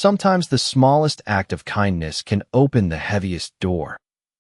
Sometimes the smallest act of kindness can open the heaviest door.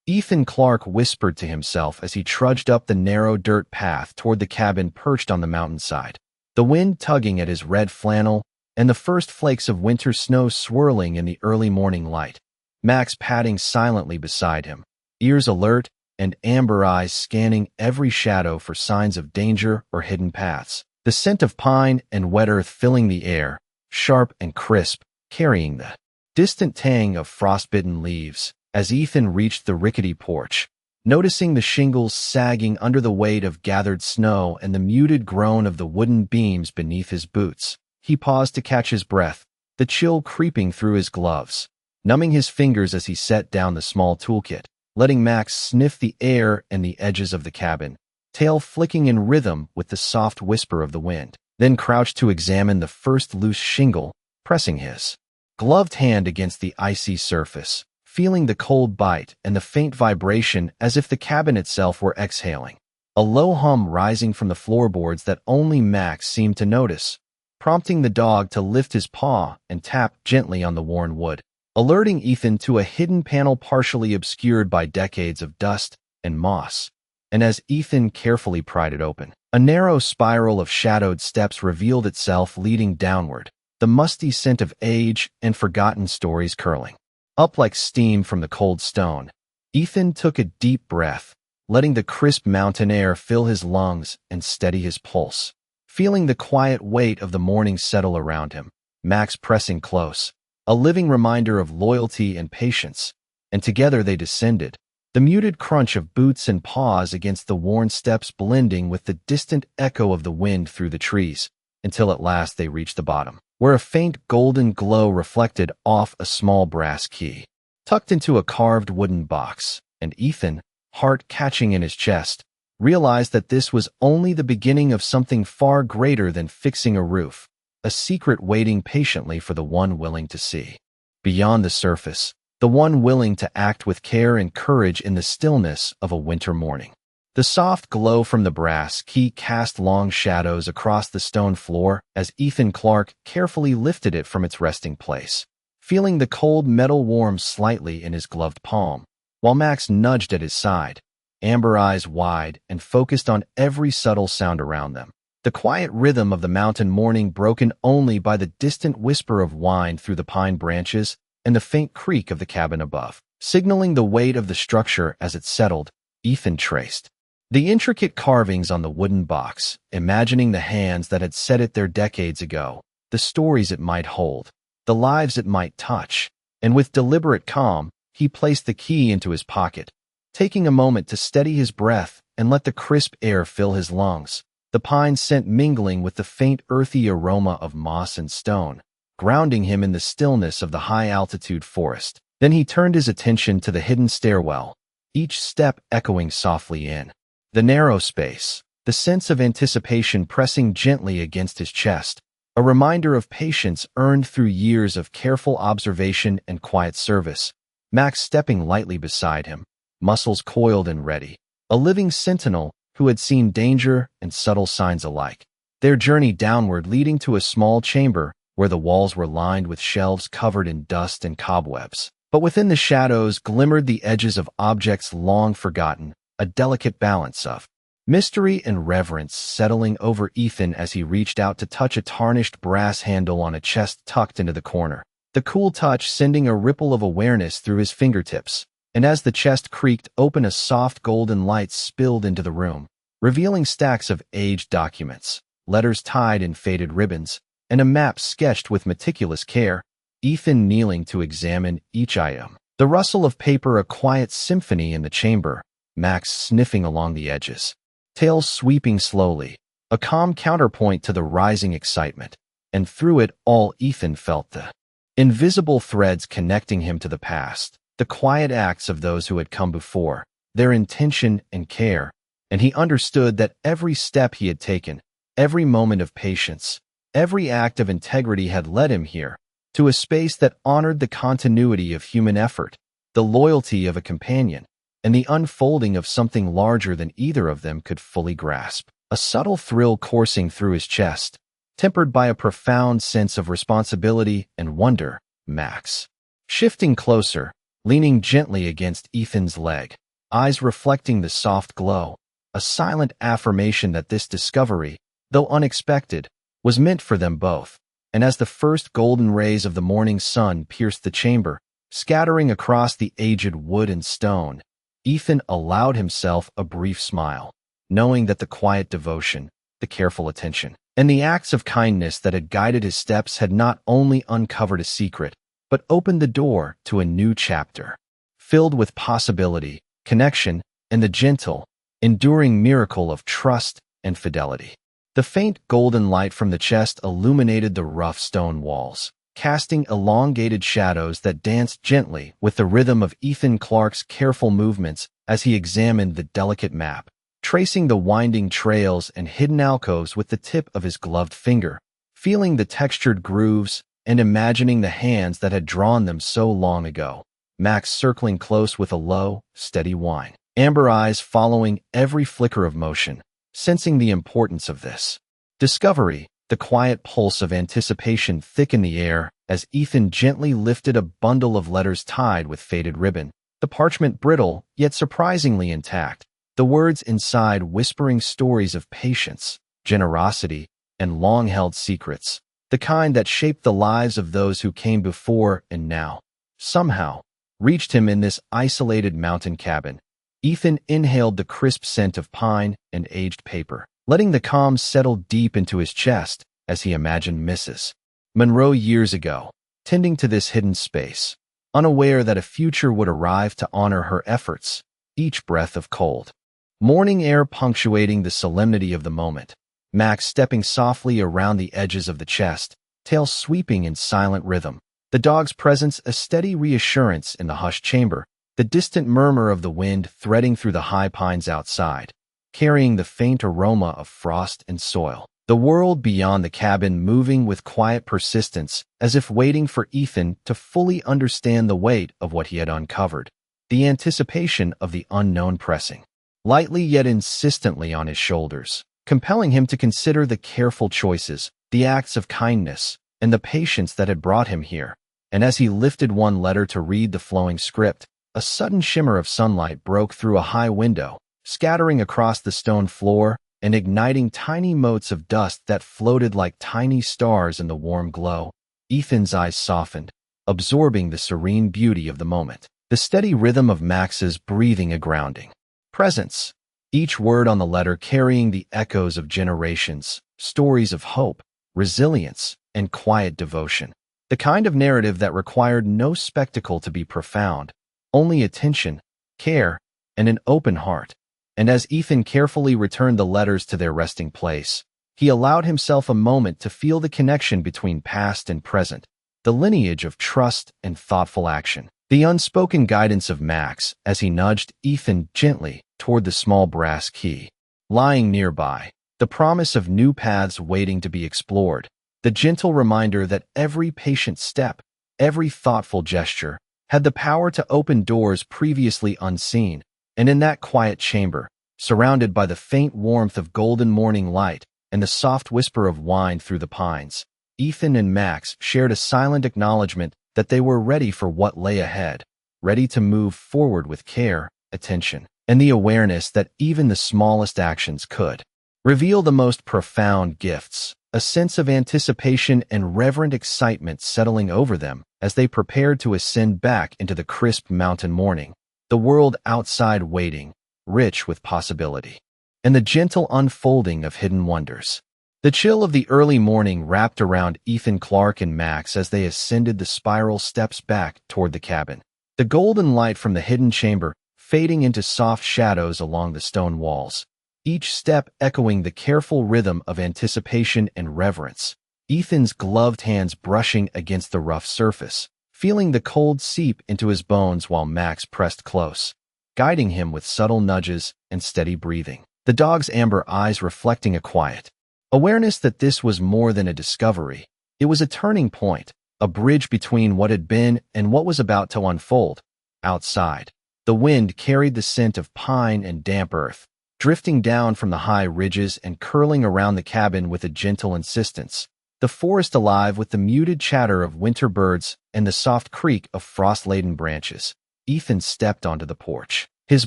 Ethan Clarke whispered to himself as he trudged up the narrow dirt path toward the cabin perched on the mountainside, the wind tugging at his red flannel and the first flakes of winter snow swirling in the early morning light. Max padding silently beside him, ears alert and amber eyes scanning every shadow for signs of danger or hidden paths. The scent of pine and wet earth filling the air, sharp and crisp, carrying the distant tang of frostbitten leaves. As Ethan reached the rickety porch, noticing the shingles sagging under the weight of gathered snow and the muted groan of the wooden beams beneath his boots, he paused to catch his breath, the chill creeping through his gloves, numbing his fingers as he set down the small toolkit, letting Max sniff the air and the edges of the cabin, tail flicking in rhythm with the soft whisper of the wind, then crouched to examine the first loose shingle, pressing his gloved hand against the icy surface, feeling the cold bite and the faint vibration as if the cabin itself were exhaling. A low hum rising from the floorboards that only Max seemed to notice, prompting the dog to lift his paw and tap gently on the worn wood, alerting Ethan to a hidden panel partially obscured by decades of dust and moss. And as Ethan carefully pried it open, a narrow spiral of shadowed steps revealed itself leading downward, the musty scent of age and forgotten stories curling up like steam from the cold stone. Ethan took a deep breath, letting the crisp mountain air fill his lungs and steady his pulse. Feeling the quiet weight of the morning settle around him, Max pressing close, a living reminder of loyalty and patience, and together they descended, the muted crunch of boots and paws against the worn steps blending with the distant echo of the wind through the trees, until at last they reached the bottom, where a faint golden glow reflected off a small brass key, tucked into a carved wooden box, and Ethan, heart catching in his chest, realized that this was only the beginning of something far greater than fixing a roof, a secret waiting patiently for the one willing to see. Beyond the surface, the one willing to act with care and courage in the stillness of a winter morning. The soft glow from the brass key cast long shadows across the stone floor as Ethan Clarke carefully lifted it from its resting place, feeling the cold metal warm slightly in his gloved palm, while Max nudged at his side, amber eyes wide and focused on every subtle sound around them. The quiet rhythm of the mountain morning broken only by the distant whisper of wind through the pine branches and the faint creak of the cabin above, signaling the weight of the structure as it settled. Ethan traced the intricate carvings on the wooden box, imagining the hands that had set it there decades ago, the stories it might hold, the lives it might touch, and with deliberate calm, he placed the key into his pocket, taking a moment to steady his breath and let the crisp air fill his lungs, the pine scent mingling with the faint earthy aroma of moss and stone, grounding him in the stillness of the high-altitude forest. Then he turned his attention to the hidden stairwell, each step echoing softly in the narrow space, the sense of anticipation pressing gently against his chest, a reminder of patience earned through years of careful observation and quiet service. Max stepping lightly beside him, muscles coiled and ready, a living sentinel who had seen danger and subtle signs alike. Their journey downward leading to a small chamber where the walls were lined with shelves covered in dust and cobwebs. But within the shadows glimmered the edges of objects long forgotten, a delicate balance of mystery and reverence settling over Ethan as he reached out to touch a tarnished brass handle on a chest tucked into the corner, the cool touch sending a ripple of awareness through his fingertips. And as the chest creaked open, a soft golden light spilled into the room, revealing stacks of aged documents, letters tied in faded ribbons, and a map sketched with meticulous care. Ethan kneeling to examine each item, the rustle of paper a quiet symphony in the chamber, Max sniffing along the edges, tail sweeping slowly, a calm counterpoint to the rising excitement, and through it all Ethan felt the invisible threads connecting him to the past, the quiet acts of those who had come before, their intention and care, and he understood that every step he had taken, every moment of patience, every act of integrity had led him here, to a space that honored the continuity of human effort, the loyalty of a companion, and the unfolding of something larger than either of them could fully grasp. A subtle thrill coursing through his chest, tempered by a profound sense of responsibility and wonder, Max. Shifting closer, leaning gently against Ethan's leg, eyes reflecting the soft glow, a silent affirmation that this discovery, though unexpected, was meant for them both. And as the first golden rays of the morning sun pierced the chamber, scattering across the aged wood and stone, Ethan allowed himself a brief smile, knowing that the quiet devotion, the careful attention, and the acts of kindness that had guided his steps had not only uncovered a secret, but opened the door to a new chapter, filled with possibility, connection, and the gentle, enduring miracle of trust and fidelity. The faint golden light from the chest illuminated the rough stone walls, casting elongated shadows that danced gently with the rhythm of Ethan Clarke's careful movements as he examined the delicate map, tracing the winding trails and hidden alcoves with the tip of his gloved finger, feeling the textured grooves and imagining the hands that had drawn them so long ago. Max circling close with a low, steady whine, amber eyes following every flicker of motion, sensing the importance of this discovery. The quiet pulse of anticipation thick in the air as Ethan gently lifted a bundle of letters tied with faded ribbon, the parchment brittle yet surprisingly intact, the words inside whispering stories of patience, generosity, and long-held secrets, the kind that shaped the lives of those who came before and now, somehow, reached him in this isolated mountain cabin. Ethan inhaled the crisp scent of pine and aged paper, letting the calm settle deep into his chest as he imagined Mrs. Monroe years ago, tending to this hidden space, unaware that a future would arrive to honor her efforts, each breath of cold morning air punctuating the solemnity of the moment. Max stepping softly around the edges of the chest, tail sweeping in silent rhythm, the dog's presence a steady reassurance in the hushed chamber, the distant murmur of the wind threading through the high pines outside, carrying the faint aroma of frost and soil. The world beyond the cabin moving with quiet persistence, as if waiting for Ethan to fully understand the weight of what he had uncovered, the anticipation of the unknown pressing, lightly yet insistently on his shoulders, compelling him to consider the careful choices, the acts of kindness, and the patience that had brought him here. And as he lifted one letter to read the flowing script, a sudden shimmer of sunlight broke through a high window, scattering across the stone floor and igniting tiny motes of dust that floated like tiny stars in the warm glow. Ethan's eyes softened, absorbing the serene beauty of the moment, the steady rhythm of Max's breathing a grounding presence, each word on the letter carrying the echoes of generations, stories of hope, resilience, and quiet devotion, the kind of narrative that required no spectacle to be profound, only attention, care, and an open heart. And as Ethan carefully returned the letters to their resting place, he allowed himself a moment to feel the connection between past and present, the lineage of trust and thoughtful action, the unspoken guidance of Max as he nudged Ethan gently toward the small brass key lying nearby, the promise of new paths waiting to be explored, the gentle reminder that every patient step, every thoughtful gesture, had the power to open doors previously unseen. And in that quiet chamber, surrounded by the faint warmth of golden morning light and the soft whisper of wine through the pines, Ethan and Max shared a silent acknowledgement that they were ready for what lay ahead, ready to move forward with care, attention, and the awareness that even the smallest actions could reveal the most profound gifts. A sense of anticipation and reverent excitement settling over them as they prepared to ascend back into the crisp mountain morning, the world outside waiting, rich with possibility, and the gentle unfolding of hidden wonders. The chill of the early morning wrapped around Ethan Clarke and Max as they ascended the spiral steps back toward the cabin, the golden light from the hidden chamber fading into soft shadows along the stone walls, each step echoing the careful rhythm of anticipation and reverence, Ethan's gloved hands brushing against the rough surface, feeling the cold seep into his bones while Max pressed close, guiding him with subtle nudges and steady breathing, the dog's amber eyes reflecting a quiet awareness that this was more than a discovery. It was a turning point, a bridge between what had been and what was about to unfold. Outside, the wind carried the scent of pine and damp earth, drifting down from the high ridges and curling around the cabin with a gentle insistence, the forest alive with the muted chatter of winter birds and the soft creak of frost-laden branches. Ethan stepped onto the porch, his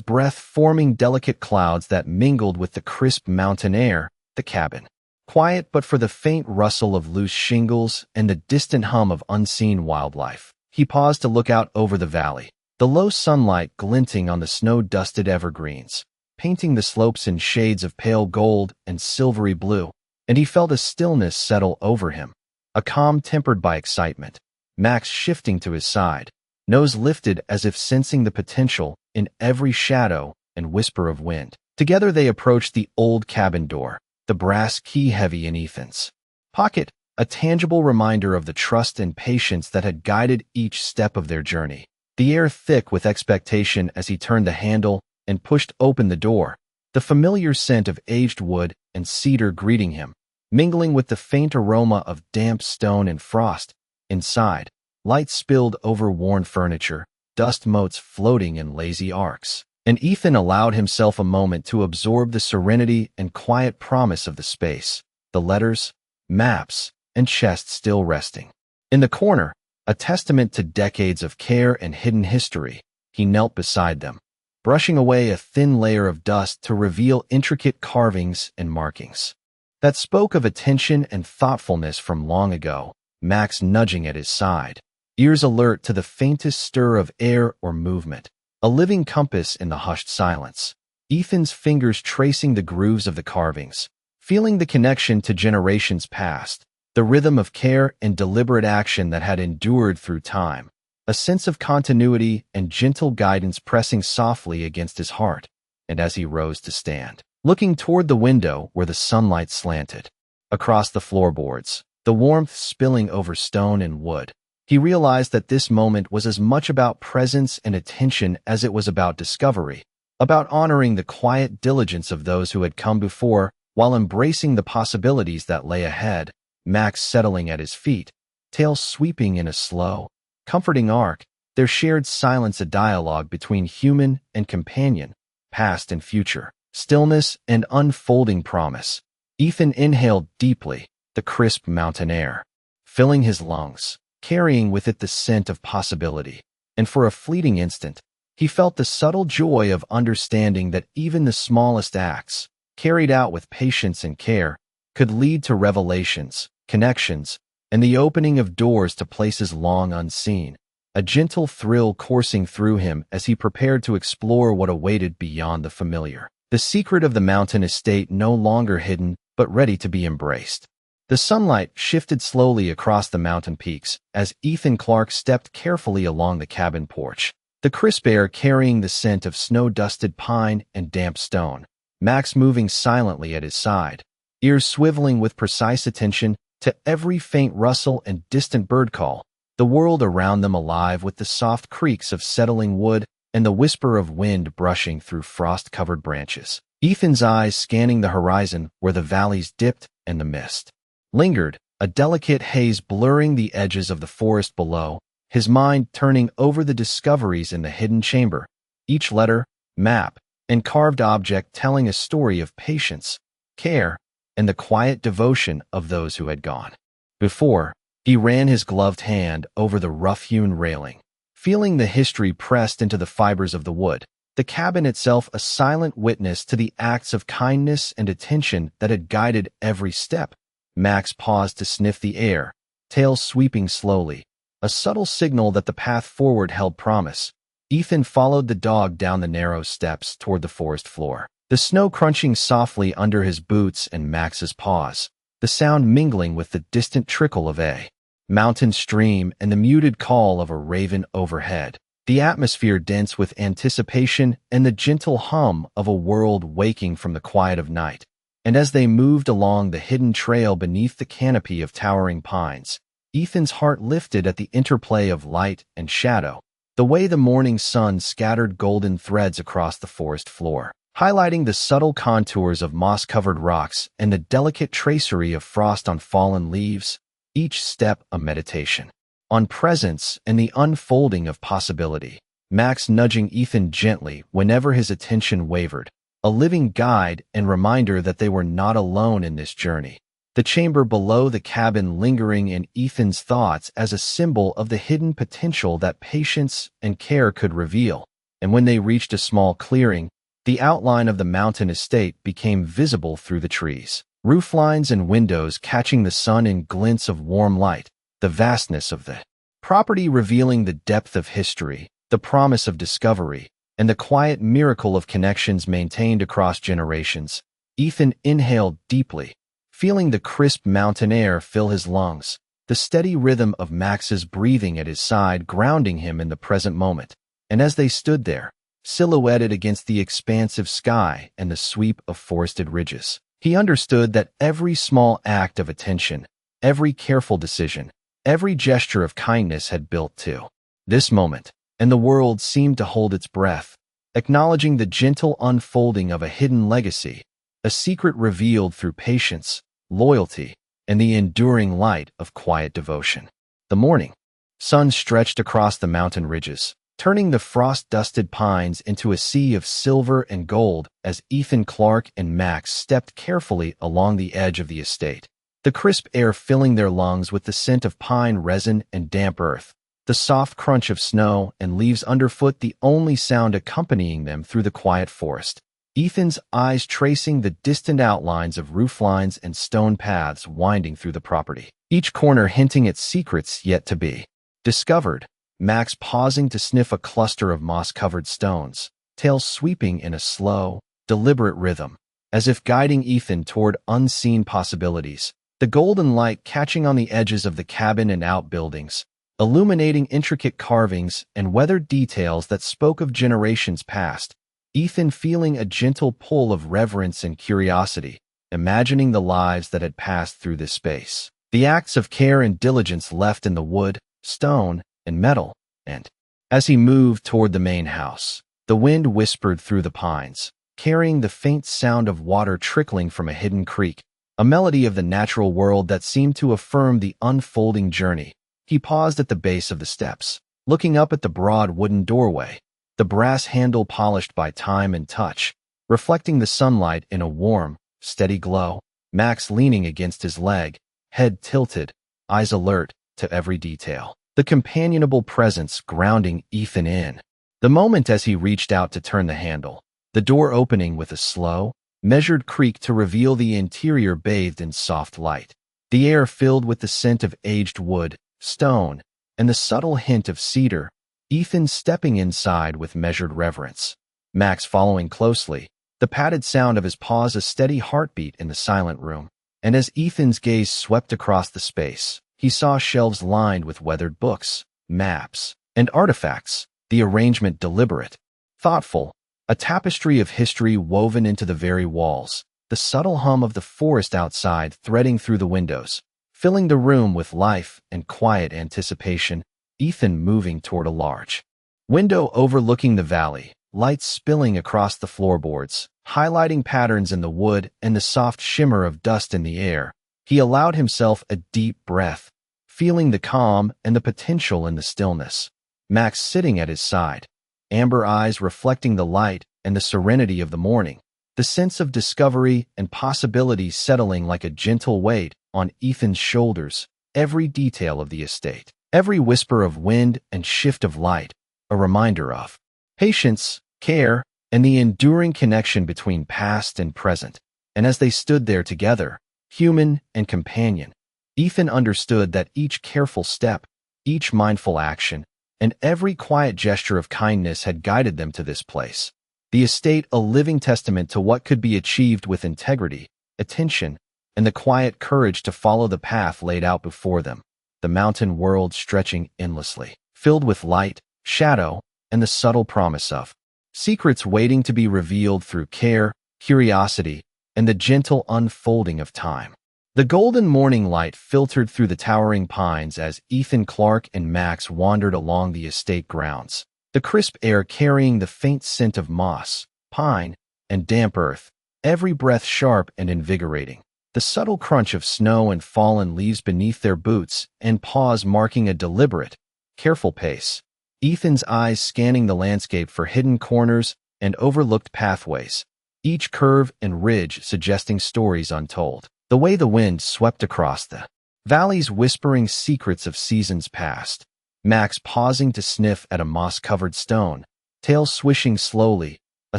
breath forming delicate clouds that mingled with the crisp mountain air. The cabin, quiet but for the faint rustle of loose shingles and the distant hum of unseen wildlife. He paused to look out over the valley, the low sunlight glinting on the snow-dusted evergreens, painting the slopes in shades of pale gold and silvery blue, and he felt a stillness settle over him, a calm tempered by excitement. Max shifting to his side, nose lifted as if sensing the potential in every shadow and whisper of wind. Together they approached the old cabin door, the brass key heavy in Ethan's pocket, a tangible reminder of the trust and patience that had guided each step of their journey. The air thick with expectation as he turned the handle and pushed open the door, the familiar scent of aged wood and cedar greeting him, mingling with the faint aroma of damp stone and frost. Inside, light spilled over worn furniture, dust motes floating in lazy arcs, and Ethan allowed himself a moment to absorb the serenity and quiet promise of the space, the letters, maps, and chest still resting. In the corner, a testament to decades of care and hidden history, he knelt beside them, brushing away a thin layer of dust to reveal intricate carvings and markings that spoke of attention and thoughtfulness from long ago. Max nudging at his side, ears alert to the faintest stir of air or movement, a living compass in the hushed silence. Ethan's fingers tracing the grooves of the carvings, feeling the connection to generations past, the rhythm of care and deliberate action that had endured through time, a sense of continuity and gentle guidance pressing softly against his heart. And as he rose to stand, looking toward the window where the sunlight slanted across the floorboards, the warmth spilling over stone and wood, he realized that this moment was as much about presence and attention as it was about discovery, about honoring the quiet diligence of those who had come before while embracing the possibilities that lay ahead. Max settling at his feet, tail sweeping in a slow, comforting arc, their shared silence a dialogue between human and companion, past and future, stillness and unfolding promise. Ethan inhaled deeply, the crisp mountain air, filling his lungs, carrying with it the scent of possibility, and for a fleeting instant, he felt the subtle joy of understanding that even the smallest acts, carried out with patience and care, could lead to revelations, connections, and the opening of doors to places long unseen. A gentle thrill coursing through him as he prepared to explore what awaited beyond the familiar. The secret of the mountain estate no longer hidden, but ready to be embraced. The sunlight shifted slowly across the mountain peaks as Ethan Clarke stepped carefully along the cabin porch, the crisp air carrying the scent of snow-dusted pine and damp stone. Max moving silently at his side, ears swiveling with precise attention to every faint rustle and distant bird call, the world around them alive with the soft creaks of settling wood and the whisper of wind brushing through frost-covered branches. Ethan's eyes scanning the horizon where the valleys dipped and the mist lingered, a delicate haze blurring the edges of the forest below, his mind turning over the discoveries in the hidden chamber, each letter, map, and carved object telling a story of patience, care, and the quiet devotion of those who had gone before. He ran his gloved hand over the rough-hewn railing, feeling the history pressed into the fibers of the wood, the cabin itself a silent witness to the acts of kindness and attention that had guided every step. Max paused to sniff the air, tail sweeping slowly, a subtle signal that the path forward held promise. Ethan followed the dog down the narrow steps toward the forest floor, the snow crunching softly under his boots and Max's paws, the sound mingling with the distant trickle of a mountain stream and the muted call of a raven overhead, the atmosphere dense with anticipation and the gentle hum of a world waking from the quiet of night. And as they moved along the hidden trail beneath the canopy of towering pines, Ethan's heart lifted at the interplay of light and shadow, the way the morning sun scattered golden threads across the forest floor, highlighting the subtle contours of moss-covered rocks and the delicate tracery of frost on fallen leaves, each step a meditation on presence and the unfolding of possibility. Max nudging Ethan gently whenever his attention wavered, a living guide and reminder that they were not alone in this journey. the chamber below the cabin lingering in Ethan's thoughts as a symbol of the hidden potential that patience and care could reveal. And when they reached a small clearing, the outline of the mountain estate became visible through the trees. Rooflines and windows catching the sun in glints of warm light, the vastness of the property revealing the depth of history, the promise of discovery, and the quiet miracle of connections maintained across generations. Ethan inhaled deeply, feeling the crisp mountain air fill his lungs, the steady rhythm of Max's breathing at his side grounding him in the present moment. And as they stood there, silhouetted against the expansive sky and the sweep of forested ridges, he understood that every small act of attention, every careful decision, every gesture of kindness had built to this moment, and the world seemed to hold its breath, acknowledging the gentle unfolding of a hidden legacy, a secret revealed through patience, loyalty, and the enduring light of quiet devotion. The morning sun stretched across the mountain ridges, turning the frost-dusted pines into a sea of silver and gold as Ethan Clarke and Max stepped carefully along the edge of the estate, the crisp air filling their lungs with the scent of pine resin and damp earth, the soft crunch of snow and leaves underfoot the only sound accompanying them through the quiet forest. Ethan's eyes tracing the distant outlines of rooflines and stone paths winding through the property, each corner hinting at secrets yet to be discovered. Max pausing to sniff a cluster of moss-covered stones, tail sweeping in a slow, deliberate rhythm, as if guiding Ethan toward unseen possibilities, the golden light catching on the edges of the cabin and outbuildings, illuminating intricate carvings and weathered details that spoke of generations past. Ethan feeling a gentle pull of reverence and curiosity, imagining the lives that had passed through this space, the acts of care and diligence left in the wood, stone, and metal. And as he moved toward the main house, the wind whispered through the pines, carrying the faint sound of water trickling from a hidden creek, a melody of the natural world that seemed to affirm the unfolding journey. He paused at the base of the steps, looking up at the broad wooden doorway, the brass handle polished by time and touch, reflecting the sunlight in a warm, steady glow. Max leaning against his leg, head tilted, eyes alert to every detail, the companionable presence grounding Ethan in. The moment as he reached out to turn the handle, the door opening with a slow, measured creak to reveal the interior bathed in soft light, the air filled with the scent of aged wood, stone, and the subtle hint of cedar. Ethan stepping inside with measured reverence, Max following closely, the padded sound of his paws a steady heartbeat in the silent room. And as Ethan's gaze swept across the space, he saw shelves lined with weathered books, maps, and artifacts, the arrangement deliberate, thoughtful, a tapestry of history woven into the very walls, the subtle hum of the forest outside threading through the windows, filling the room with life and quiet anticipation. Ethan moving toward a large window overlooking the valley, lights spilling across the floorboards, highlighting patterns in the wood and the soft shimmer of dust in the air. He allowed himself a deep breath, feeling the calm and the potential in the stillness. Max sitting at his side, amber eyes reflecting the light and the serenity of the morning, the sense of discovery and possibility settling like a gentle weight on Ethan's shoulders. Every detail of the estate, every whisper of wind and shift of light, a reminder of patience, care, and the enduring connection between past and present. And as they stood there together, human and companion, Ethan understood that each careful step, each mindful action, and every quiet gesture of kindness had guided them to this place. The estate a living testament to what could be achieved with integrity, attention, and the quiet courage to follow the path laid out before them. The mountain world stretching endlessly, filled with light, shadow, and the subtle promise of secrets waiting to be revealed through care, curiosity, and the gentle unfolding of time. The golden morning light filtered through the towering pines as Ethan Clarke and Max wandered along the estate grounds, the crisp air carrying the faint scent of moss, pine, and damp earth, every breath sharp and invigorating. The subtle crunch of snow and fallen leaves beneath their boots and paws marking a deliberate, careful pace. Ethan's eyes scanning the landscape for hidden corners and overlooked pathways, each curve and ridge suggesting stories untold. the way the wind swept across the valleys whispering secrets of seasons past. Max pausing to sniff at a moss-covered stone, tail swishing slowly, a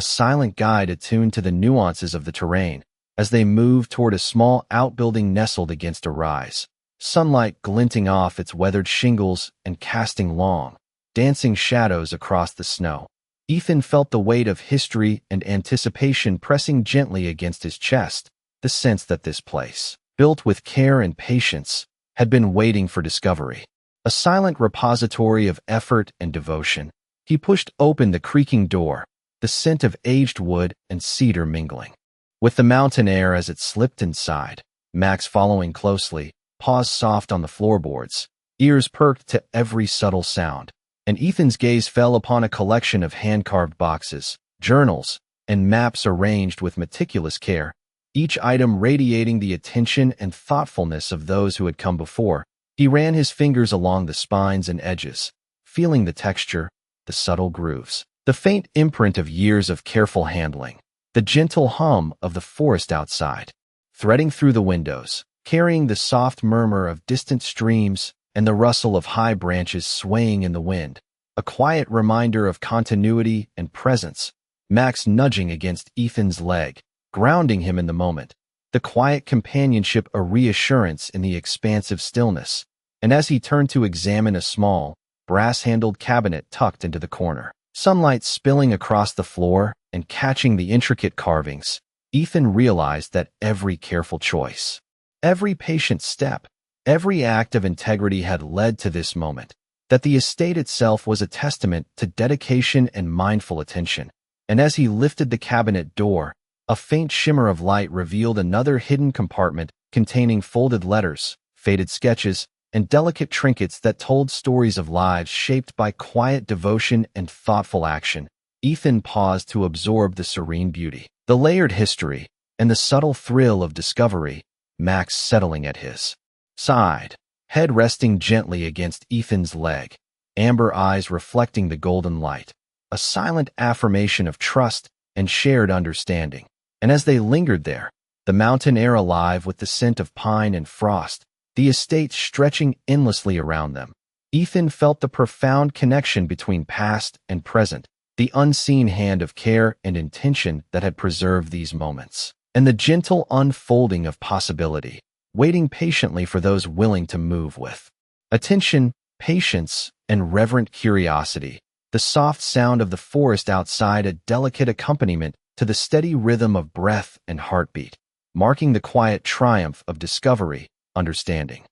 silent guide attuned to the nuances of the terrain, as they moved toward a small outbuilding nestled against a rise, sunlight glinting off its weathered shingles and casting long, dancing shadows across the snow. Ethan felt the weight of history and anticipation pressing gently against his chest, the sense that this place, built with care and patience, had been waiting for discovery. A silent repository of effort and devotion. He pushed open the creaking door, the scent of aged wood and cedar mingling with the mountain air as it slipped inside. Max following closely, paws soft on the floorboards, ears perked to every subtle sound, and Ethan's gaze fell upon a collection of hand-carved boxes, journals, and maps arranged with meticulous care, each item radiating the attention and thoughtfulness of those who had come before. He ran his fingers along the spines and edges, feeling the texture, the subtle grooves, the faint imprint of years of careful handling, the gentle hum of the forest outside, threading through the windows, carrying the soft murmur of distant streams and the rustle of high branches swaying in the wind, a quiet reminder of continuity and presence. Max nudging against Ethan's leg, grounding him in the moment, the quiet companionship a reassurance in the expansive stillness, and as he turned to examine a small, brass-handled cabinet tucked into the corner, sunlight spilling across the floor and catching the intricate carvings, Ethan realized that every careful choice, every patient step, every act of integrity had led to this moment, that the estate itself was a testament to dedication and mindful attention. And as he lifted the cabinet door, a faint shimmer of light revealed another hidden compartment containing folded letters, faded sketches, and delicate trinkets that told stories of lives shaped by quiet devotion and thoughtful action. Ethan paused to absorb the serene beauty, the layered history, and the subtle thrill of discovery. Max settling at his side, head resting gently against Ethan's leg, amber eyes reflecting the golden light, a silent affirmation of trust and shared understanding. And as they lingered there, the mountain air alive with the scent of pine and frost, the estate stretching endlessly around them, Ethan felt the profound connection between past and present, the unseen hand of care and intention that had preserved these moments, and the gentle unfolding of possibility, waiting patiently for those willing to move with attention, patience, and reverent curiosity. The soft sound of the forest outside a delicate accompaniment to the steady rhythm of breath and heartbeat, marking the quiet triumph of discovery, understanding,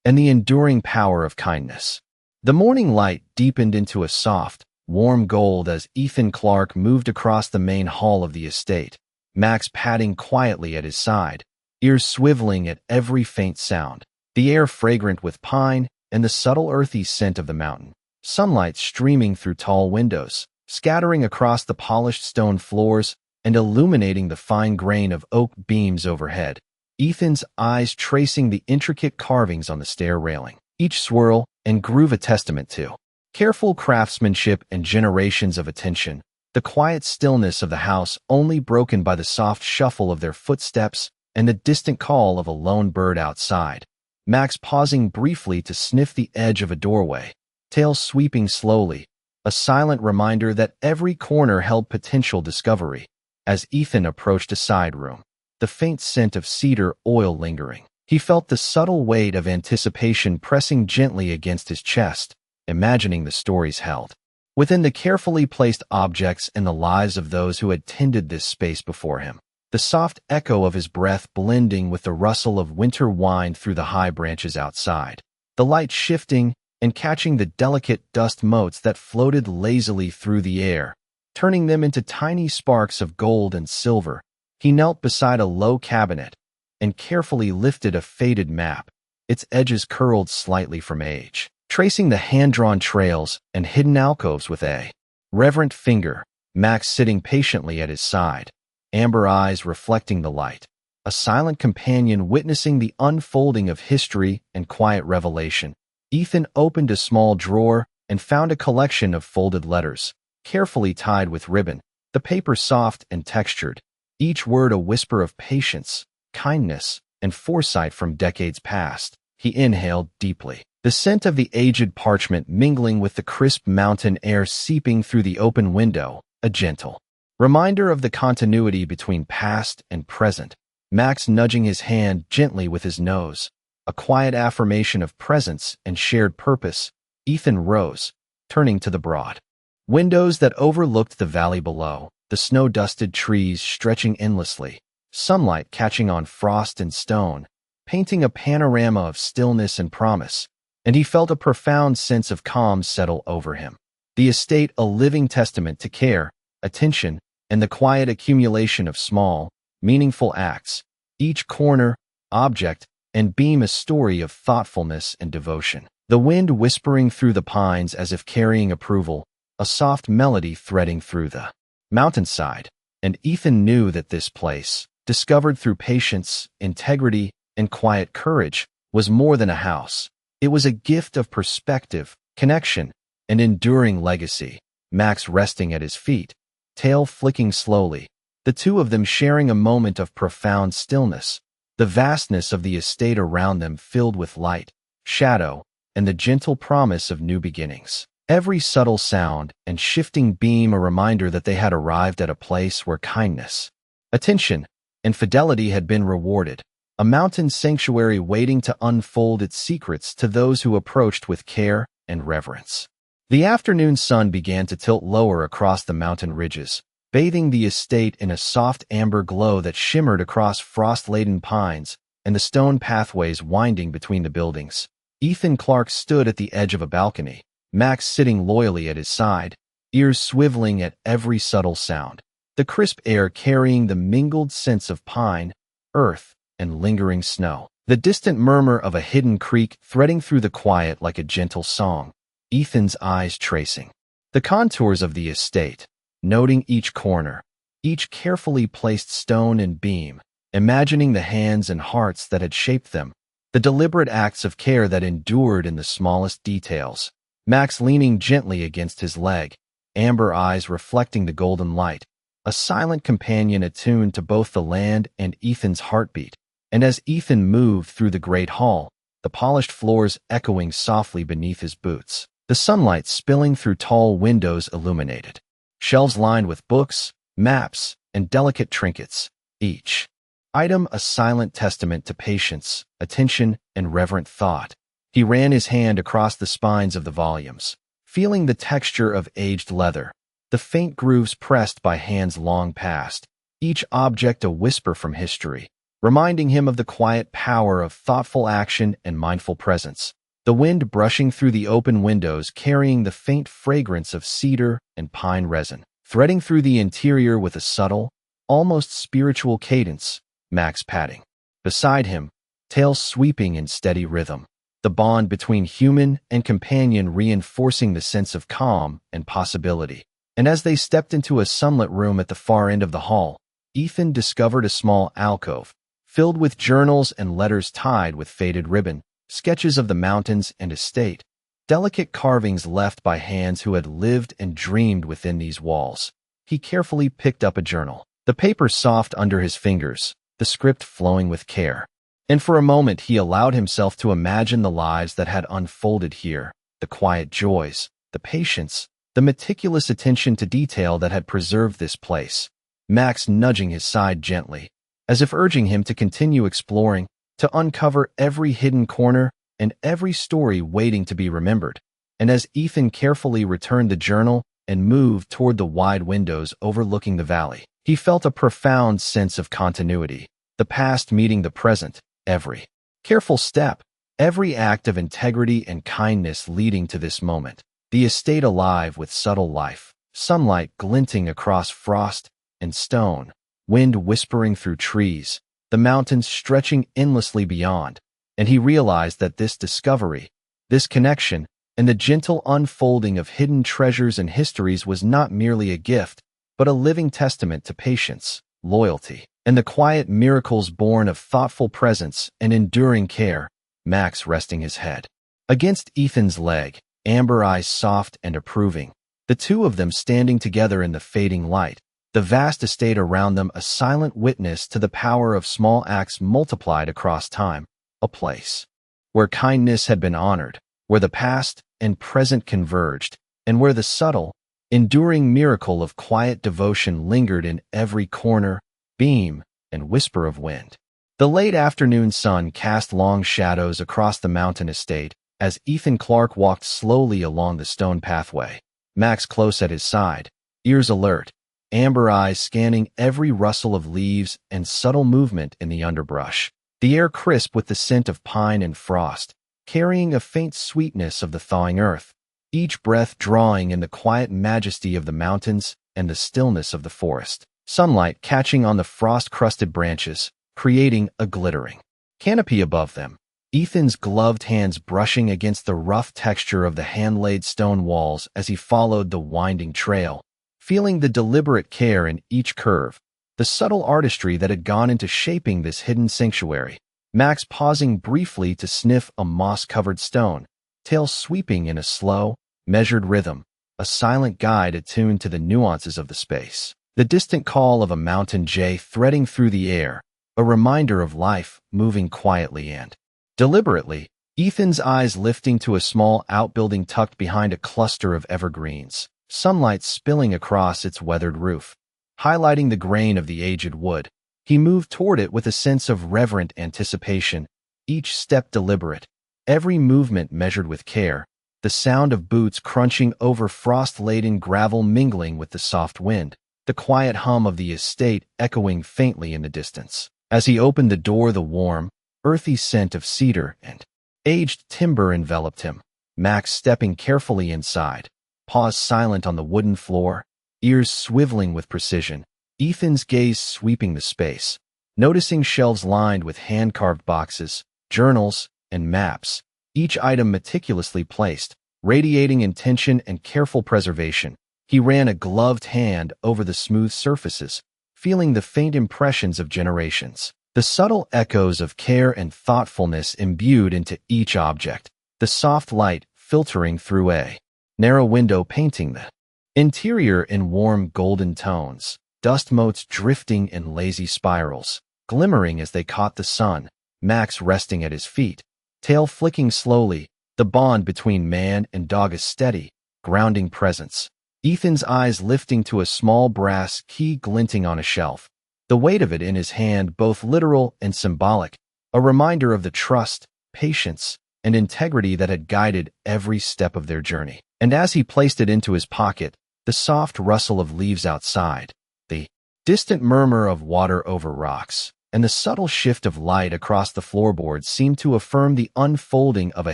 and the enduring power of kindness. The morning light deepened into a soft, warm gold as Ethan Clarke moved across the main hall of the estate, Max padding quietly at his side, ears swiveling at every faint sound, the air fragrant with pine and the subtle earthy scent of the mountain, sunlight streaming through tall windows, scattering across the polished stone floors and illuminating the fine grain of oak beams overhead. Ethan's eyes tracing the intricate carvings on the stair railing, each swirl and groove a testament to careful craftsmanship and generations of attention. The quiet stillness of the house only broken by the soft shuffle of their footsteps and the distant call of a lone bird outside. Max pausing briefly to sniff the edge of a doorway, tail sweeping slowly, a silent reminder that every corner held potential discovery. As Ethan approached a side room, the faint scent of cedar oil lingering, he felt the subtle weight of anticipation pressing gently against his chest, imagining the stories held within the carefully placed objects and the lives of those who had tended this space before him. The soft echo of his breath blending with the rustle of winter wind through the high branches outside, the light shifting and catching the delicate dust motes that floated lazily through the air, turning them into tiny sparks of gold and silver. He knelt beside a low cabinet and carefully lifted a faded map, its edges curled slightly from age, tracing the hand-drawn trails and hidden alcoves with a reverent finger. Max sitting patiently at his side, amber eyes reflecting the light, a silent companion witnessing the unfolding of history and quiet revelation. Ethan opened a small drawer and found a collection of folded letters, carefully tied with ribbon, the paper soft and textured, each word a whisper of patience, kindness, and foresight from decades past. He inhaled deeply, the scent of the aged parchment mingling with the crisp mountain air seeping through the open window, a gentle reminder of the continuity between past and present. Max nudging his hand gently with his nose, a quiet affirmation of presence and shared purpose. Ethan rose, turning to the broad windows that overlooked the valley below, the snow-dusted trees stretching endlessly, sunlight catching on frost and stone, painting a panorama of stillness and promise, and he felt a profound sense of calm settle over him. The estate a living testament to care, attention, and the quiet accumulation of small, meaningful acts, each corner, object, and beam a story of thoughtfulness and devotion. The wind whispering through the pines as if carrying approval, a soft melody threading through the mountainside, and Ethan knew that this place, discovered through patience, integrity, and quiet courage, was more than a house. It was a gift of perspective, connection, and enduring legacy. Max resting at his feet, tail flicking slowly, the two of them sharing a moment of profound stillness, the vastness of the estate around them filled with light, shadow, and the gentle promise of new beginnings. Every subtle sound and shifting beam a reminder that they had arrived at a place where kindness, attention, and fidelity had been rewarded, a mountain sanctuary waiting to unfold its secrets to those who approached with care and reverence. The afternoon sun began to tilt lower across the mountain ridges, bathing the estate in a soft amber glow that shimmered across frost-laden pines and the stone pathways winding between the buildings. Ethan Clarke stood at the edge of a balcony, Max sitting loyally at his side, ears swiveling at every subtle sound, the crisp air carrying the mingled scents of pine, earth, and lingering snow. The distant murmur of a hidden creek threading through the quiet like a gentle song, Ethan's eyes tracing the contours of the estate, noting each corner, each carefully placed stone and beam, imagining the hands and hearts that had shaped them, the deliberate acts of care that endured in the smallest details. Max leaning gently against his leg, amber eyes reflecting the golden light, a silent companion attuned to both the land and Ethan's heartbeat. And as Ethan moved through the great hall, the polished floors echoing softly beneath his boots, the sunlight spilling through tall windows illuminated shelves lined with books, maps, and delicate trinkets, each item a silent testament to patience, attention, and reverent thought. He ran his hand across the spines of the volumes, feeling the texture of aged leather, the faint grooves pressed by hands long past, each object a whisper from history, reminding him of the quiet power of thoughtful action and mindful presence. The wind brushing through the open windows carrying the faint fragrance of cedar and pine resin, threading through the interior with a subtle, almost spiritual cadence. Max padding beside him, tail sweeping in steady rhythm, the bond between human and companion reinforcing the sense of calm and possibility. And as they stepped into a sunlit room at the far end of the hall, Ethan discovered a small alcove, filled with journals and letters tied with faded ribbon, sketches of the mountains and estate, delicate carvings left by hands who had lived and dreamed within these walls. He carefully picked up a journal, the paper soft under his fingers, the script flowing with care. And for a moment he allowed himself to imagine the lives that had unfolded here, the quiet joys, the patience, the meticulous attention to detail that had preserved this place. Max nudging his side gently, as if urging him to continue exploring, to uncover every hidden corner and every story waiting to be remembered. And as Ethan carefully returned the journal and moved toward the wide windows overlooking the valley, he felt a profound sense of continuity, the past meeting the present, every careful step, every act of integrity and kindness leading to this moment. The estate alive with subtle life, sunlight glinting across frost and stone, wind whispering through trees, the mountains stretching endlessly beyond. And he realized that this discovery, this connection, and the gentle unfolding of hidden treasures and histories was not merely a gift, but a living testament to patience, loyalty, and the quiet miracles born of thoughtful presence and enduring care. Max resting his head against Ethan's leg, amber eyes soft and approving, the two of them standing together in the fading light, the vast estate around them a silent witness to the power of small acts multiplied across time, a place where kindness had been honored, where the past and present converged, and where the subtle, enduring miracle of quiet devotion lingered in every corner, beam, and whisper of wind. The late afternoon sun cast long shadows across the mountain estate as Ethan Clarke walked slowly along the stone pathway, Max close at his side, ears alert, amber eyes scanning every rustle of leaves and subtle movement in the underbrush. The air crisp with the scent of pine and frost, carrying a faint sweetness of the thawing earth, each breath drawing in the quiet majesty of the mountains and the stillness of the forest. Sunlight catching on the frost-crusted branches, creating a glittering canopy above them. Ethan's gloved hands brushing against the rough texture of the hand-laid stone walls as he followed the winding trail, feeling the deliberate care in each curve, the subtle artistry that had gone into shaping this hidden sanctuary. Max pausing briefly to sniff a moss-covered stone, tail sweeping in a slow, measured rhythm, a silent guide attuned to the nuances of the space. The distant call of a mountain jay threading through the air, a reminder of life moving quietly and deliberately. Ethan's eyes lifting to a small outbuilding tucked behind a cluster of evergreens, sunlight spilling across its weathered roof, highlighting the grain of the aged wood. He moved toward it with a sense of reverent anticipation, each step deliberate, every movement measured with care, the sound of boots crunching over frost-laden gravel mingling with the soft wind, the quiet hum of the estate echoing faintly in the distance. As he opened the door, the warm, earthy scent of cedar and aged timber enveloped him. Max stepping carefully inside, paws silent on the wooden floor, ears swiveling with precision, Ethan's gaze sweeping the space, noticing shelves lined with hand-carved boxes, journals, and maps, each item meticulously placed, radiating intention and careful preservation. He ran a gloved hand over the smooth surfaces, feeling the faint impressions of generations, the subtle echoes of care and thoughtfulness imbued into each object, the soft light filtering through a narrow window painting the interior in warm golden tones, dust motes drifting in lazy spirals, glimmering as they caught the sun. Max resting at his feet, tail flicking slowly, the bond between man and dog a steady, grounding presence. Ethan's eyes lifting to a small brass key glinting on a shelf, the weight of it in his hand both literal and symbolic, a reminder of the trust, patience, and integrity that had guided every step of their journey. And as he placed it into his pocket, the soft rustle of leaves outside, the distant murmur of water over rocks, and the subtle shift of light across the floorboards seemed to affirm the unfolding of a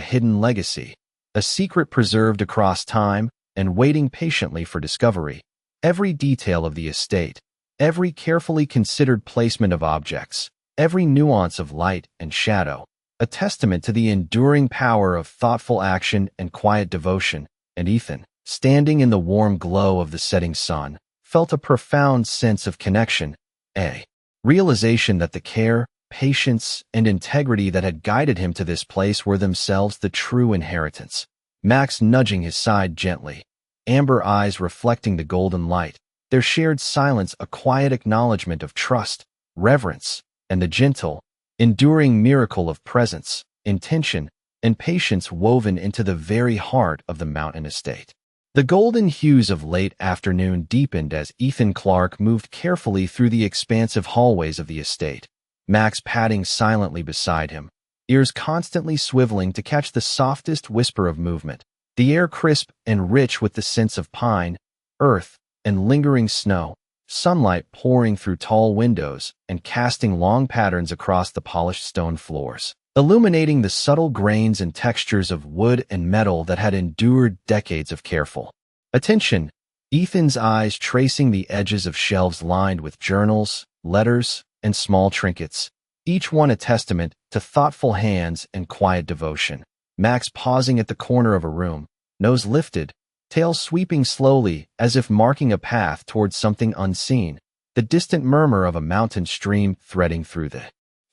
hidden legacy, a secret preserved across time and waiting patiently for discovery. Every detail of the estate, every carefully considered placement of objects, every nuance of light and shadow, a testament to the enduring power of thoughtful action and quiet devotion. And Ethan, standing in the warm glow of the setting sun, felt a profound sense of connection, a realization that the care, patience, and integrity that had guided him to this place were themselves the true inheritance. Max nudging his side gently, amber eyes reflecting the golden light, their shared silence a quiet acknowledgement of trust, reverence, and the gentle, enduring miracle of presence, intention, and patience woven into the very heart of the mountain estate. The golden hues of late afternoon deepened as Ethan Clarke moved carefully through the expansive hallways of the estate, Max padding silently beside him, ears constantly swiveling to catch the softest whisper of movement, the air crisp and rich with the scents of pine, earth, and lingering snow, sunlight pouring through tall windows and casting long patterns across the polished stone floors, illuminating the subtle grains and textures of wood and metal that had endured decades of careful attention. Ethan's eyes tracing the edges of shelves lined with journals, letters, and small trinkets, each one a testament to thoughtful hands and quiet devotion. Max pausing at the corner of a room, nose lifted, tail sweeping slowly as if marking a path towards something unseen, the distant murmur of a mountain stream threading through the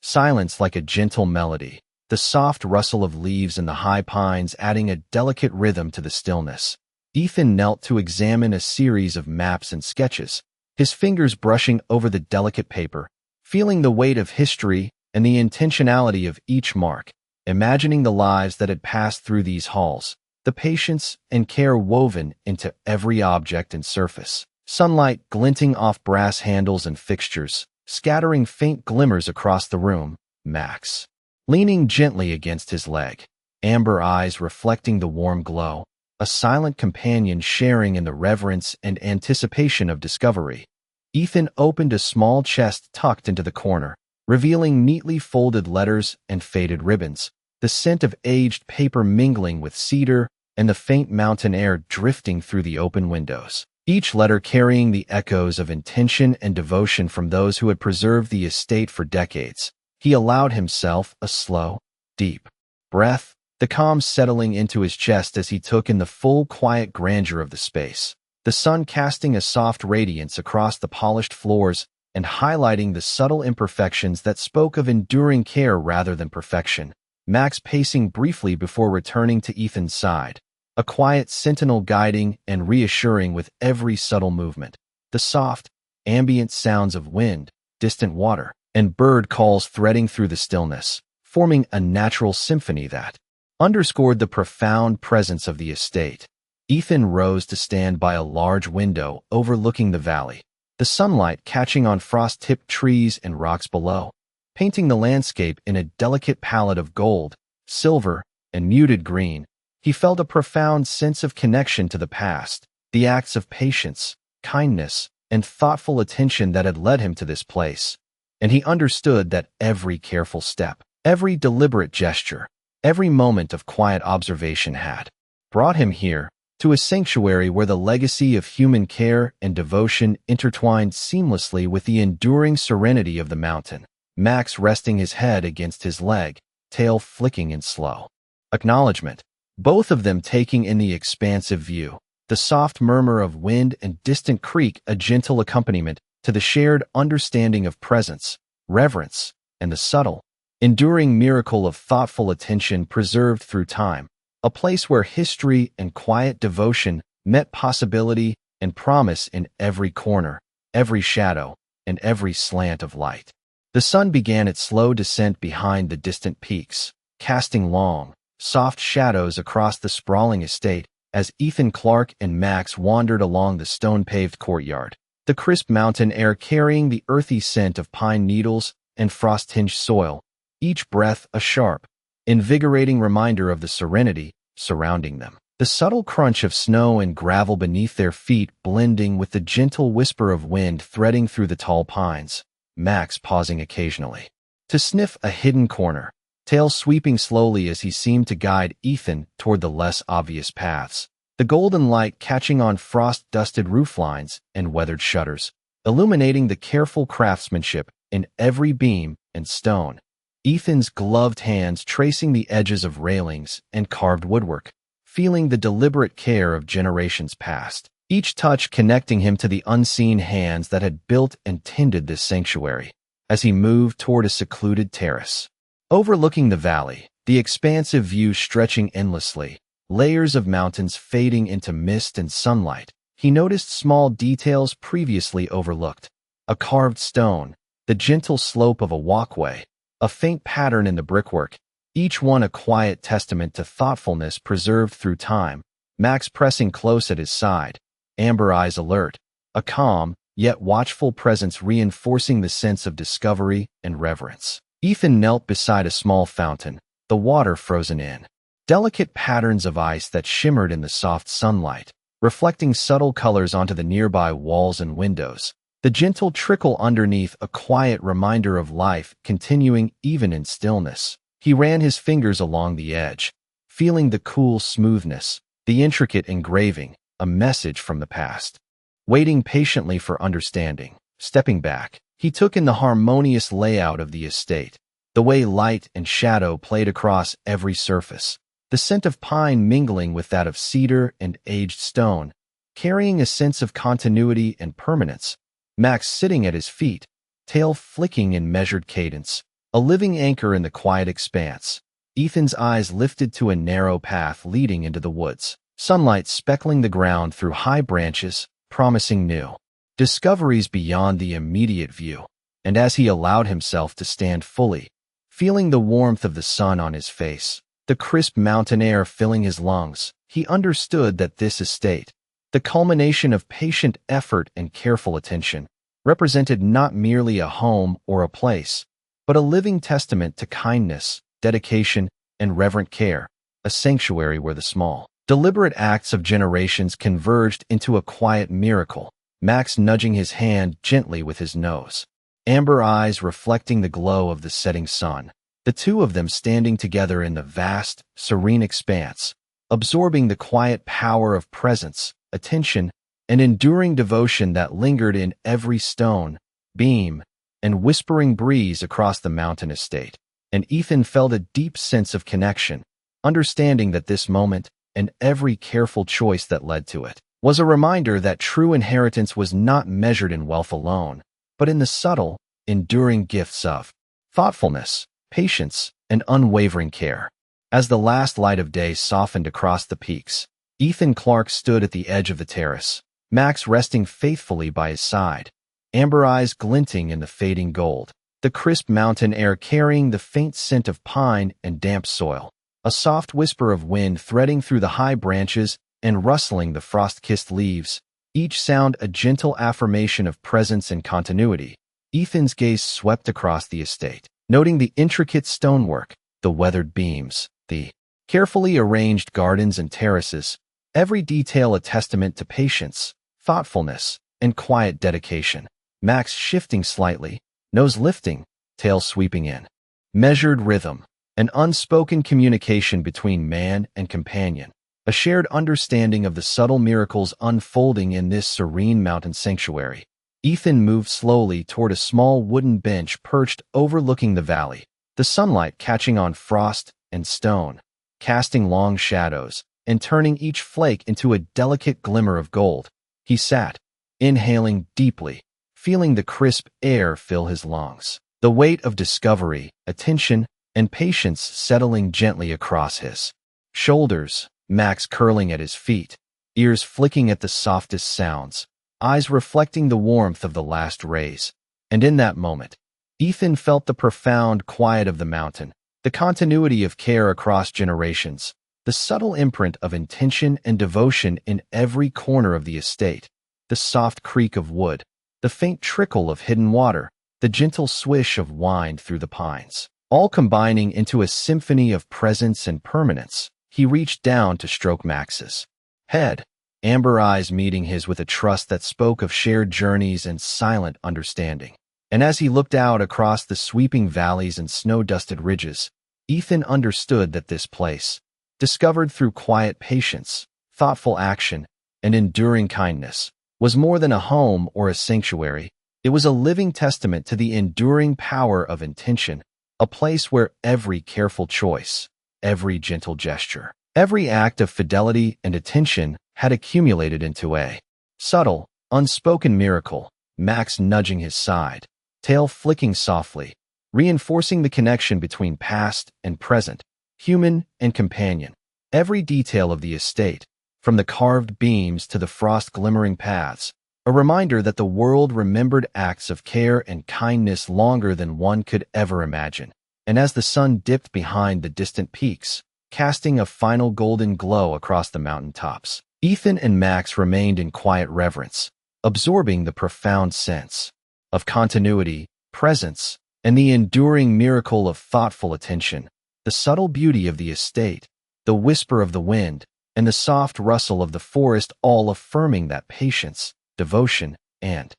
silence like a gentle melody, the soft rustle of leaves in the high pines adding a delicate rhythm to the stillness. Ethan knelt to examine a series of maps and sketches, his fingers brushing over the delicate paper, feeling the weight of history and the intentionality of each mark, imagining the lives that had passed through these halls, the patience and care woven into every object and surface. Sunlight glinting off brass handles and fixtures, scattering faint glimmers across the room. Max, leaning gently against his leg, amber eyes reflecting the warm glow, a silent companion sharing in the reverence and anticipation of discovery. Ethan opened a small chest tucked into the corner, revealing neatly folded letters and faded ribbons, the scent of aged paper mingling with cedar and the faint mountain air drifting through the open windows. Each letter carrying the echoes of intention and devotion from those who had preserved the estate for decades. He allowed himself a slow, deep breath, the calm settling into his chest as he took in the full, quiet grandeur of the space. The sun casting a soft radiance across the polished floors and highlighting the subtle imperfections that spoke of enduring care rather than perfection. Max pacing briefly before returning to Ethan's side, a quiet sentinel guiding and reassuring with every subtle movement. The soft, ambient sounds of wind, distant water, and bird calls threading through the stillness, forming a natural symphony that underscored the profound presence of the estate. Ethan rose to stand by a large window overlooking the valley, the sunlight catching on frost-tipped trees and rocks below, painting the landscape in a delicate palette of gold, silver, and muted green. He felt a profound sense of connection to the past, the acts of patience, kindness, and thoughtful attention that had led him to this place. And he understood that every careful step, every deliberate gesture, every moment of quiet observation had brought him here, to a sanctuary where the legacy of human care and devotion intertwined seamlessly with the enduring serenity of the mountain. Max resting his head against his leg, tail flicking in slow acknowledgement, both of them taking in the expansive view, the soft murmur of wind and distant creek a gentle accompaniment to the shared understanding of presence, reverence, and the subtle, enduring miracle of thoughtful attention preserved through time, a place where history and quiet devotion met possibility and promise in every corner, every shadow, and every slant of light. The sun began its slow descent behind the distant peaks, casting long, soft shadows across the sprawling estate as Ethan Clarke and Max wandered along the stone-paved courtyard, the crisp mountain air carrying the earthy scent of pine needles and frost-tinged soil, each breath a sharp, invigorating reminder of the serenity surrounding them. The subtle crunch of snow and gravel beneath their feet blending with the gentle whisper of wind threading through the tall pines, Max pausing occasionally to sniff a hidden corner, tail sweeping slowly as he seemed to guide Ethan toward the less obvious paths, the golden light catching on frost-dusted rooflines and weathered shutters, illuminating the careful craftsmanship in every beam and stone. Ethan's gloved hands tracing the edges of railings and carved woodwork, feeling the deliberate care of generations past, each touch connecting him to the unseen hands that had built and tended this sanctuary. As he moved toward a secluded terrace, overlooking the valley, the expansive view stretching endlessly, layers of mountains fading into mist and sunlight, he noticed small details previously overlooked. A carved stone, the gentle slope of a walkway, a faint pattern in the brickwork, each one a quiet testament to thoughtfulness preserved through time. Max pressing close at his side, amber eyes alert, a calm, yet watchful presence reinforcing the sense of discovery and reverence. Ethan knelt beside a small fountain, the water frozen in delicate patterns of ice that shimmered in the soft sunlight, reflecting subtle colors onto the nearby walls and windows. The gentle trickle underneath a quiet reminder of life continuing even in stillness. He ran his fingers along the edge, feeling the cool smoothness, the intricate engraving, a message from the past. Waiting patiently for understanding, stepping back, he took in the harmonious layout of the estate, the way light and shadow played across every surface, the scent of pine mingling with that of cedar and aged stone, carrying a sense of continuity and permanence. Max sitting at his feet, tail flicking in measured cadence, a living anchor in the quiet expanse. Ethan's eyes lifted to a narrow path leading into the woods, sunlight speckling the ground through high branches, promising new discoveries beyond the immediate view, and as he allowed himself to stand fully, feeling the warmth of the sun on his face, the crisp mountain air filling his lungs, he understood that this estate, the culmination of patient effort and careful attention, represented not merely a home or a place, but a living testament to kindness, dedication, and reverent care, a sanctuary where the small, deliberate acts of generations converged into a quiet miracle, Max nudging his hand gently with his nose, amber eyes reflecting the glow of the setting sun, the two of them standing together in the vast, serene expanse, absorbing the quiet power of presence, attention, and enduring devotion that lingered in every stone, beam, and whispering breeze across the mountain estate. And Ethan felt a deep sense of connection, understanding that this moment, and every careful choice that led to it, was a reminder that true inheritance was not measured in wealth alone, but in the subtle, enduring gifts of thoughtfulness, patience, and unwavering care. As the last light of day softened across the peaks, Ethan Clarke stood at the edge of the terrace, Max resting faithfully by his side, amber eyes glinting in the fading gold, the crisp mountain air carrying the faint scent of pine and damp soil, a soft whisper of wind threading through the high branches and rustling the frost-kissed leaves, each sound a gentle affirmation of presence and continuity. Ethan's gaze swept across the estate, noting the intricate stonework, the weathered beams, the carefully arranged gardens and terraces, every detail a testament to patience, thoughtfulness, and quiet dedication. Max shifting slightly, nose lifting, tail sweeping in. Measured rhythm, an unspoken communication between man and companion, a shared understanding of the subtle miracles unfolding in this serene mountain sanctuary. Ethan moved slowly toward a small wooden bench perched overlooking the valley, the sunlight catching on frost and stone, casting long shadows, and turning each flake into a delicate glimmer of gold. He sat, inhaling deeply, feeling the crisp air fill his lungs, the weight of discovery, attention, and patience settling gently across his shoulders, Max curling at his feet, ears flicking at the softest sounds, eyes reflecting the warmth of the last rays. And in that moment, Ethan felt the profound quiet of the mountain, the continuity of care across generations, the subtle imprint of intention and devotion in every corner of the estate, the soft creak of wood, the faint trickle of hidden water, the gentle swish of wind through the pines, all combining into a symphony of presence and permanence. He reached down to stroke Max's head, amber eyes meeting his with a trust that spoke of shared journeys and silent understanding. And as he looked out across the sweeping valleys and snow-dusted ridges, Ethan understood that this place, discovered through quiet patience, thoughtful action, and enduring kindness, was more than a home or a sanctuary. It was a living testament to the enduring power of intention, a place where every careful choice, every gentle gesture, every act of fidelity and attention had accumulated into a subtle, unspoken miracle. Max nudging his side, tail flicking softly, reinforcing the connection between past and present, human and companion. Every detail of the estate, from the carved beams to the frost-glimmering paths, a reminder that the world remembered acts of care and kindness longer than one could ever imagine. And as the sun dipped behind the distant peaks, casting a final golden glow across the mountaintops, Ethan and Max remained in quiet reverence, absorbing the profound sense of continuity, presence, and the enduring miracle of thoughtful attention, the subtle beauty of the estate, the whisper of the wind, and the soft rustle of the forest, all affirming that patience, devotion, and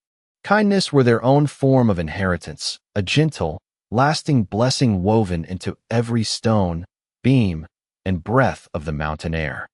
kindness were their own form of inheritance, a gentle, lasting blessing woven into every stone, beam, and breath of the mountain air.